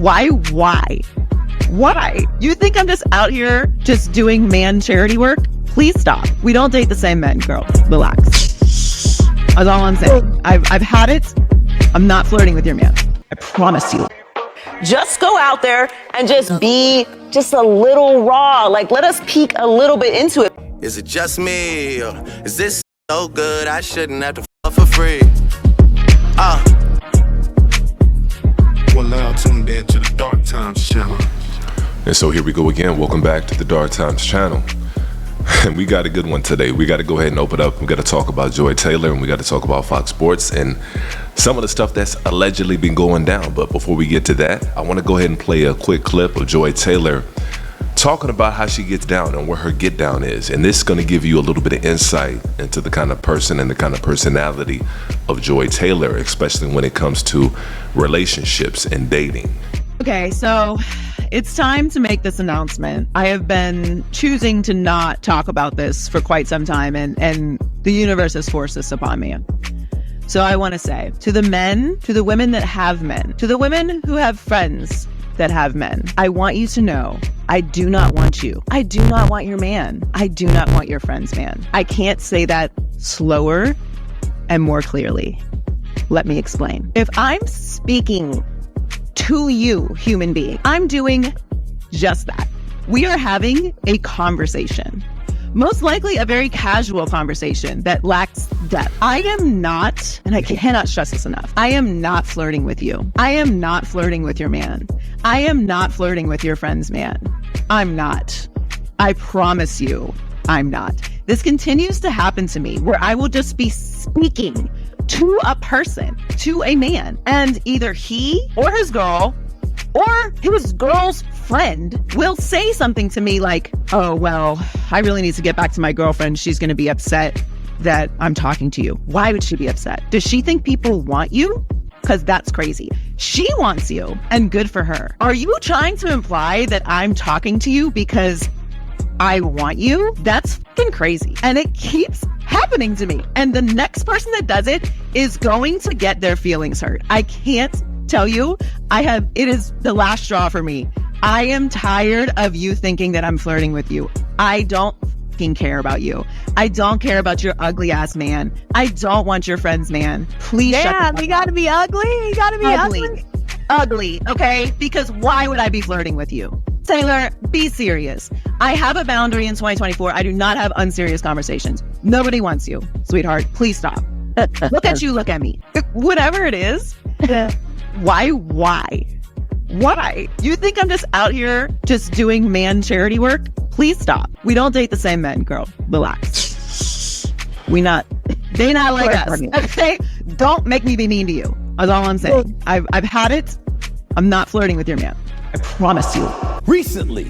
Why? Why? You think I'm just out here just doing man charity work? Please stop. We don't date the same men, girl. Relax. That's all I'm saying. I've had it. I'm not flirting with your man. I promise you. Just go out there and just be just a little raw. Like, let us peek a little bit into it. Is it just me? Or is this so good I shouldn't have to fuck for free? Well, now tuned in to the Dark Times channel. And so here we go again. Welcome back to the Dark Times channel. And we got a good one today. We got to go ahead and open up. We got to talk about Joy Taylor, and we got to talk about Fox Sports and some of the stuff that's allegedly been going down. But before we get to that, I want to go ahead and play a quick clip of Joy Taylor talking about how she gets down and where her get down is. And this is going to give you a little bit of insight into the kind of person and the kind of personality of Joy Taylor, especially when it comes to relationships and dating. Okay, so it's time to make this announcement. I have been choosing to not talk about this for quite some time, and the universe has forced this upon me. So I want to say to the men, to the women that have men, to the women who have friends that have men, I want you to know, I do not want you. I do not want your man. I do not want your friend's man. I can't say that slower and more clearly. Let me explain. If I'm speaking to you, human being, I'm doing just that. We are having a conversation, most likely a very casual conversation that lacks depth. I am not, and I cannot stress this enough, I am not flirting with you. I am not flirting with your man. I am not flirting with your friend's man. I'm not. I promise you, I'm not. This continues to happen to me where I will just be speaking to a person, to a man, and either he or his girl or his girl's friend will say something to me like, oh, well, I really need to get back to my girlfriend. She's going to be upset that I'm talking to you. Why would she be upset? Does she think people want you? Because that's crazy. She wants you, and good for her. Are you trying to imply that I'm talking to you because I want you? That's fucking crazy. And it keeps happening to me. And the next person that does it is going to get their feelings hurt. I can't tell you, it is the last straw for me. I am tired of you thinking that I'm flirting with you. I don't fucking care about you. I don't care about your ugly ass man. I don't want your friend's man. Please shut the fuck up. You gotta be ugly. You gotta be ugly. Ugly, okay? Because why would I be flirting with you? Taylor, be serious. I have a boundary in 2024. I do not have unserious conversations. Nobody wants you, sweetheart. Please stop. Look at you, look at me. Whatever it is, why? You think I'm just out here just doing man charity work? Please stop. We don't date the same men, girl. Relax. They not like us. Okay? Don't make me be mean to you. That's all I'm saying. I've had it. I'm not flirting with your man. I promise you. Recently,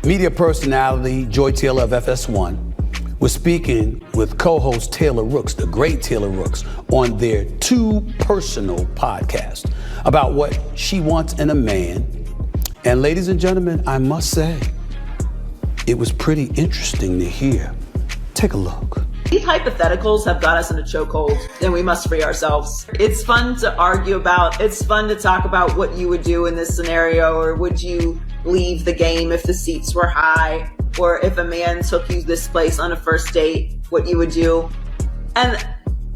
media personality Joy Taylor of FS1 was speaking with co-host Taylor Rooks, the great Taylor Rooks, on their Too Personal podcast about what she wants in a man. And ladies and gentlemen, I must say, it was pretty interesting to hear. Take a look. These hypotheticals have got us in a chokehold, and we must free ourselves. It's fun to argue about. It's fun to talk about what you would do in this scenario, or would you leave the game if the seats were high, or if a man took you this place on a first date, what you would do. And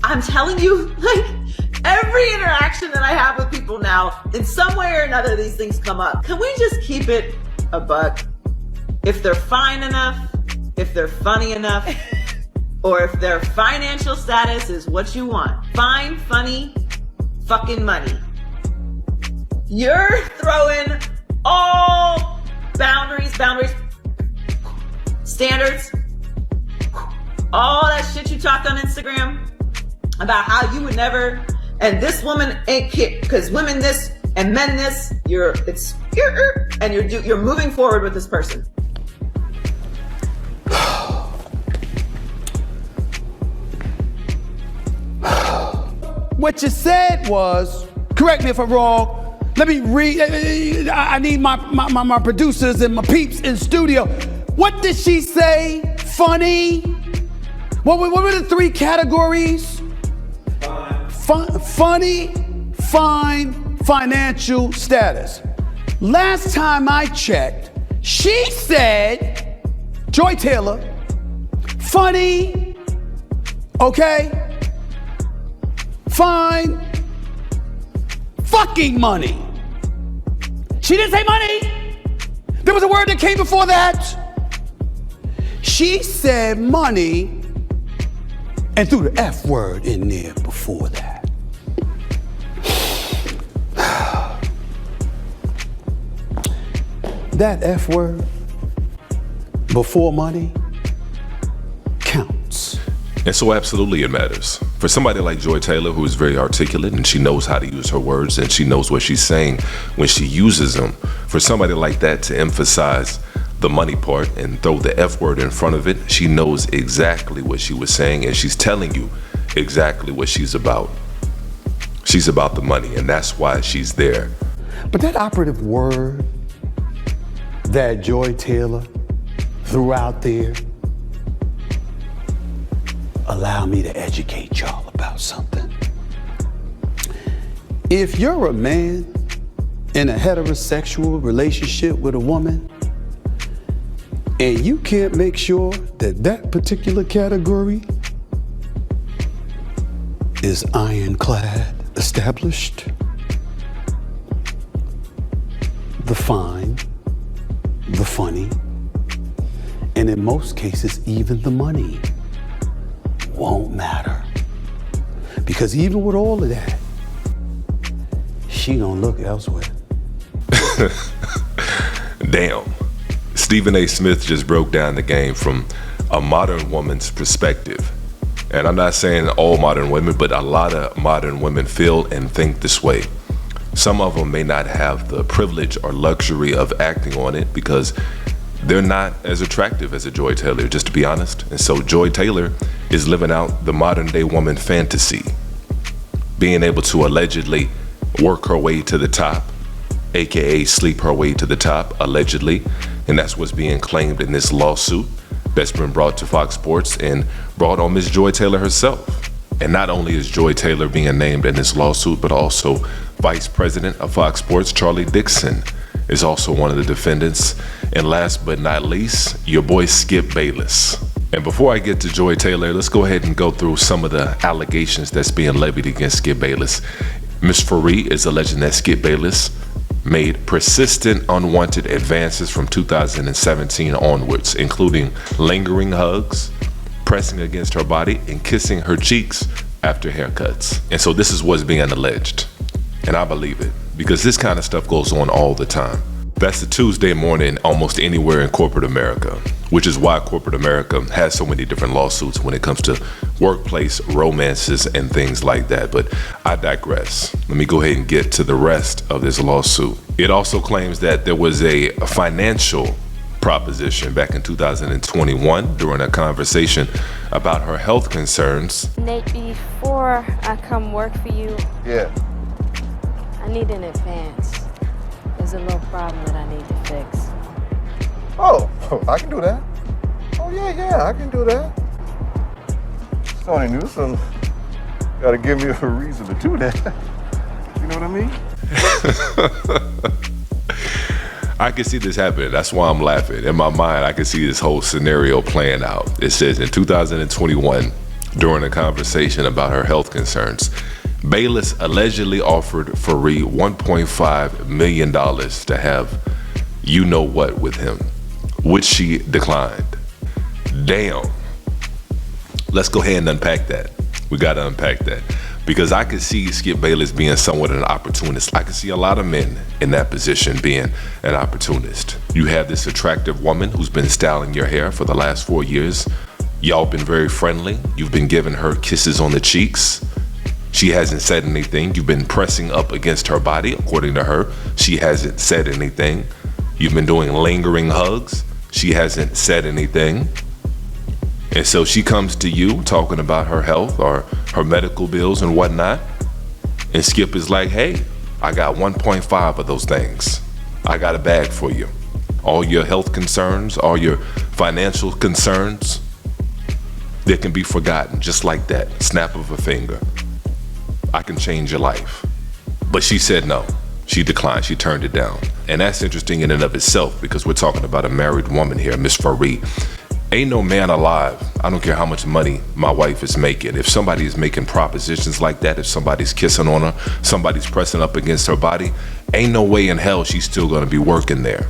I'm telling you, like, every interaction that I have with people now, in some way or another, these things come up. Can we just keep it a buck? If they're fine enough, if they're funny enough, or if their financial status is what you want. Fine, funny, fucking money. You're throwing all boundaries, standards, all that shit you talked on Instagram about how you would never, and this woman ain't kick, because women this and men this, you're moving forward with this person. What you said was, correct me if I'm wrong, let me read, I need my producers and my peeps in studio. What did she say? Funny? What were the three categories? Funny, fine, financial status. Last time I checked, she said, Joy Taylor, funny, okay, fine, fucking money. She didn't say money. There was a word that came before that. She said money and threw the F word in there before that. That F word before money counts. And so absolutely it matters. For somebody like Joy Taylor, who is very articulate and she knows how to use her words and she knows what she's saying when she uses them, for somebody like that to emphasize the money part and throw the F word in front of it, she knows exactly what she was saying and she's telling you exactly what she's about. She's about the money, and that's why she's there. But that operative word that Joy Taylor threw out there, allow me to educate y'all about something. If you're a man in a heterosexual relationship with a woman, and you can't make sure that that particular category is ironclad established, the fine, the funny, and in most cases, even the money won't matter. Because even with all of that, she gonna look elsewhere. Damn. Stephen A. Smith just broke down the game from a modern woman's perspective. And I'm not saying all modern women, but a lot of modern women feel and think this way. Some of them may not have the privilege or luxury of acting on it because they're not as attractive as a Joy Taylor, just to be honest. And so Joy Taylor is living out the modern day woman fantasy, being able to allegedly work her way to the top, AKA sleep her way to the top, allegedly. And that's what's being claimed in this lawsuit that's been brought to Fox Sports and brought on Miss Joy Taylor herself. And not only is Joy Taylor being named in this lawsuit, but also Vice President of Fox Sports, Charlie Dixon, is also one of the defendants. And last but not least, your boy Skip Bayless. And before I get to Joy Taylor, let's go ahead and go through some of the allegations that's being levied against Skip Bayless. Ms. Faree is alleging that Skip Bayless made persistent unwanted advances from 2017 onwards, including lingering hugs, pressing against her body, and kissing her cheeks after haircuts. And so this is what's being alleged. And I believe it, because this kind of stuff goes on all the time. That's a Tuesday morning almost anywhere in corporate America, which is why corporate America has so many different lawsuits when it comes to workplace romances and things like that. But I digress. Let me go ahead and get to the rest of this lawsuit. It also claims that there was a financial proposition back in 2021 during a conversation about her health concerns. Nate, before I come work for you, Yeah. I need an advance. There's a little problem that I need to fix. Oh, I can do that. Oh, yeah, I can do that. Sony Newsom gotta give me a reason to do that. You know what I mean? I can see this happening. That's why I'm laughing. In my mind, I can see this whole scenario playing out. It says in 2021, during a conversation about her health concerns, Bayless allegedly offered Faree $1.5 million to have you know what with him, which she declined. Damn. Let's go ahead and unpack that. We got to unpack that. Because I could see Skip Bayless being somewhat an opportunist. I could see a lot of men in that position being an opportunist. You have this attractive woman who's been styling your hair for the last 4 years. Y'all been very friendly. You've been giving her kisses on the cheeks. She hasn't said anything. You've been pressing up against her body, according to her. She hasn't said anything. You've been doing lingering hugs. She hasn't said anything. And so she comes to you talking about her health or her medical bills and whatnot. And Skip is like, hey, I got 1.5 of those things. I got a bag for you. All your health concerns, all your financial concerns, they can be forgotten just like that, snap of a finger. I can change your life. But she said no. She declined. She turned it down. And that's interesting in and of itself because we're talking about a married woman here, Miss Fareed. Ain't no man alive, I don't care how much money my wife is making. If somebody is making propositions like that, if somebody's kissing on her, somebody's pressing up against her body, ain't no way in hell she's still gonna be working there.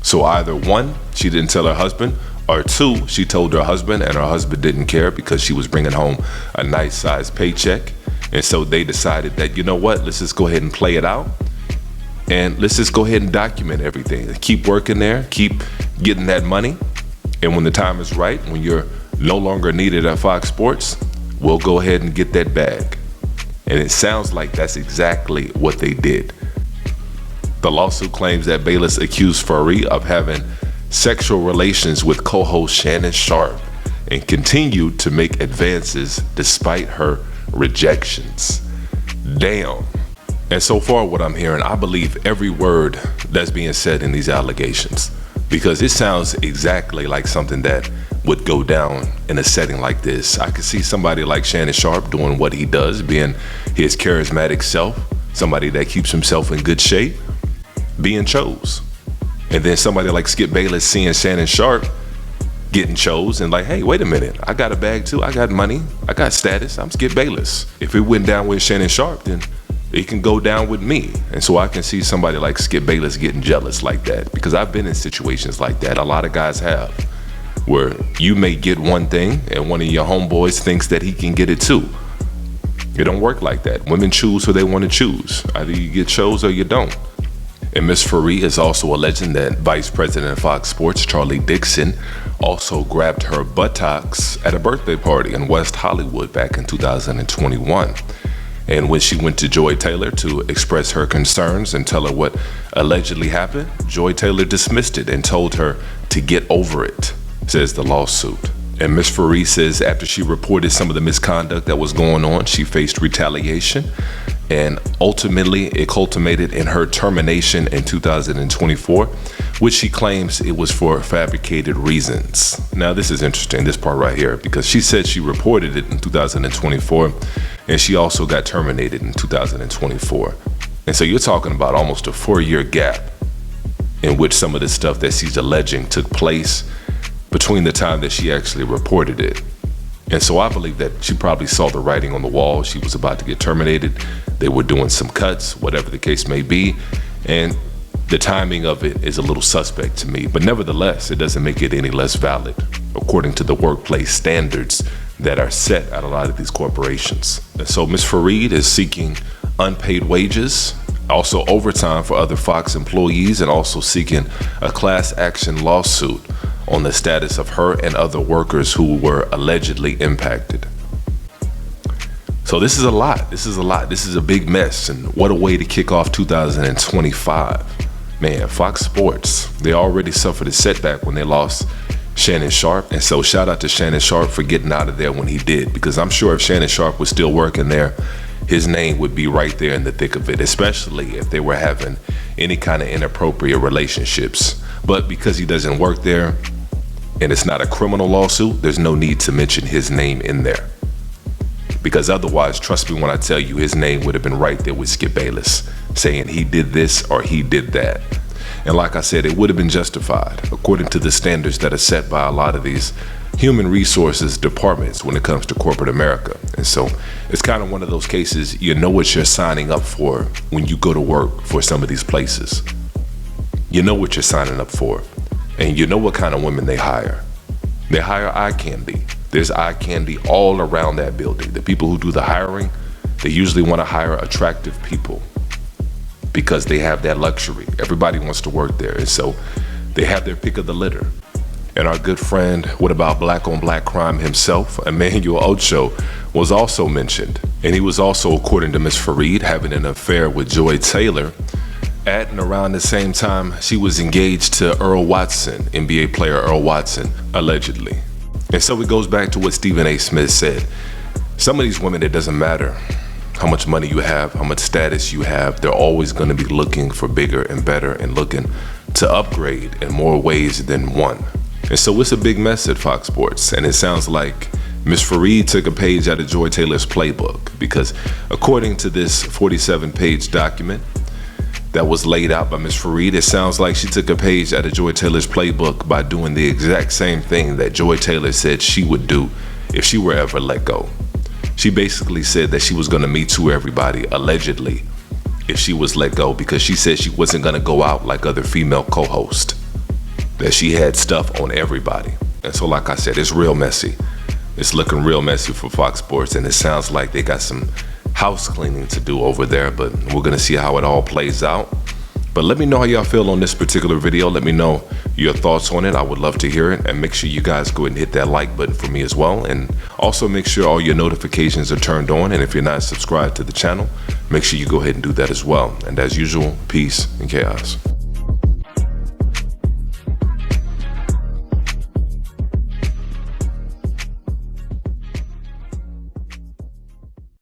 So either one, she didn't tell her husband, or two, she told her husband and her husband didn't care because she was bringing home a nice sized paycheck. And so they decided that, you know what, let's just go ahead and play it out. And let's just go ahead and document everything. Keep working there, keep getting that money. And when the time is right, when you're no longer needed at Fox Sports, we'll go ahead and get that bag. And it sounds like that's exactly what they did. The lawsuit claims that Bayless accused Fareed of having sexual relations with co-host Shannon Sharpe and continued to make advances despite her rejections. Damn. And so far what I'm hearing, I believe every word that's being said in these allegations, because it sounds exactly like something that would go down in a setting like this. I could see somebody like Shannon Sharpe doing what he does, being his charismatic self, somebody that keeps himself in good shape, being chose. And then somebody like Skip Bayless seeing Shannon Sharpe getting chose and like, hey, wait a minute, I got a bag too, I got money, I got status, I'm Skip Bayless. If it went down with Shannon Sharpe, then it can go down with me. And so I can see somebody like Skip Bayless getting jealous like that, because I've been in situations like that. A lot of guys have, where you may get one thing and one of your homeboys thinks that he can get it too. It don't work like that. Women choose who they want to choose. Either you get chose or you don't. And Miss Fareed is also alleging that Vice President of Fox Sports, Charlie Dixon, also grabbed her buttocks at a birthday party in West Hollywood back in 2021. And when she went to Joy Taylor to express her concerns and tell her what allegedly happened, Joy Taylor dismissed it and told her to get over it, says the lawsuit. And Ms. Fareed says after she reported some of the misconduct that was going on, she faced retaliation. And ultimately, it culminated in her termination in 2024, which she claims it was for fabricated reasons. Now, this is interesting, this part right here, because she said she reported it in 2024, and she also got terminated in 2024. And so you're talking about almost a 4-year gap in which some of the stuff that she's alleging took place between the time that she actually reported it. And so I believe that she probably saw the writing on the wall. She was about to get terminated. They were doing some cuts, whatever the case may be. And the timing of it is a little suspect to me. But nevertheless, it doesn't make it any less valid according to the workplace standards that are set at a lot of these corporations. And so Ms. Fareed is seeking unpaid wages, also overtime for other Fox employees, and also seeking a class action lawsuit on the status of her and other workers who were allegedly impacted. So this is a lot. This is a big mess. And what a way to kick off 2025. Man, Fox Sports, they already suffered a setback when they lost Shannon Sharpe. And so shout out to Shannon Sharpe for getting out of there when he did, because I'm sure if Shannon Sharpe was still working there, his name would be right there in the thick of it, especially if they were having any kind of inappropriate relationships. But because he doesn't work there, and it's not a criminal lawsuit, there's no need to mention his name in there. Because otherwise, trust me when I tell you, his name would have been right there with Skip Bayless, saying he did this or he did that. And like I said, it would have been justified according to the standards that are set by a lot of these human resources departments when it comes to corporate America. And so it's kind of one of those cases, you know what you're signing up for when you go to work for some of these places. You know what you're signing up for. And you know what kind of women they hire. They hire eye candy. There's eye candy all around that building. The people who do the hiring, they usually want to hire attractive people because they have that luxury. Everybody wants to work there. And so they have their pick of the litter. And our good friend, what about black on black crime himself, Emmanuel Ocho, was also mentioned. And he was also, according to Ms. Fareed, having an affair with Joy Taylor at and around the same time she was engaged to Earl Watson, NBA player Earl Watson, allegedly. And so it goes back to what Stephen A. Smith said. Some of these women, it doesn't matter how much money you have, how much status you have, they're always going to be looking for bigger and better and looking to upgrade in more ways than one. And so it's a big mess at Fox Sports. And it sounds like Ms. Fareed took a page out of Joy Taylor's playbook, because according to this 47-page document, that was laid out by Ms. Fareed. It sounds like she took a page out of Joy Taylor's playbook by doing the exact same thing that Joy Taylor said she would do if she were ever let go. She basically said that she was going to Me Too everybody, allegedly, if she was let go, because she said she wasn't going to go out like other female co-hosts, that she had stuff on everybody. And so, like I said, it's real messy. It's looking real messy for Fox Sports, and it sounds like they got some house cleaning to do over there, but we're going to see how it all plays out. But let me know how y'all feel on this particular video. Let me know your thoughts on it. I would love to hear it. And make sure you guys go ahead and hit that like button for me as well. And also make sure all your notifications are turned on. And if you're not subscribed to the channel, make sure you go ahead and do that as well. And as usual, peace and chaos.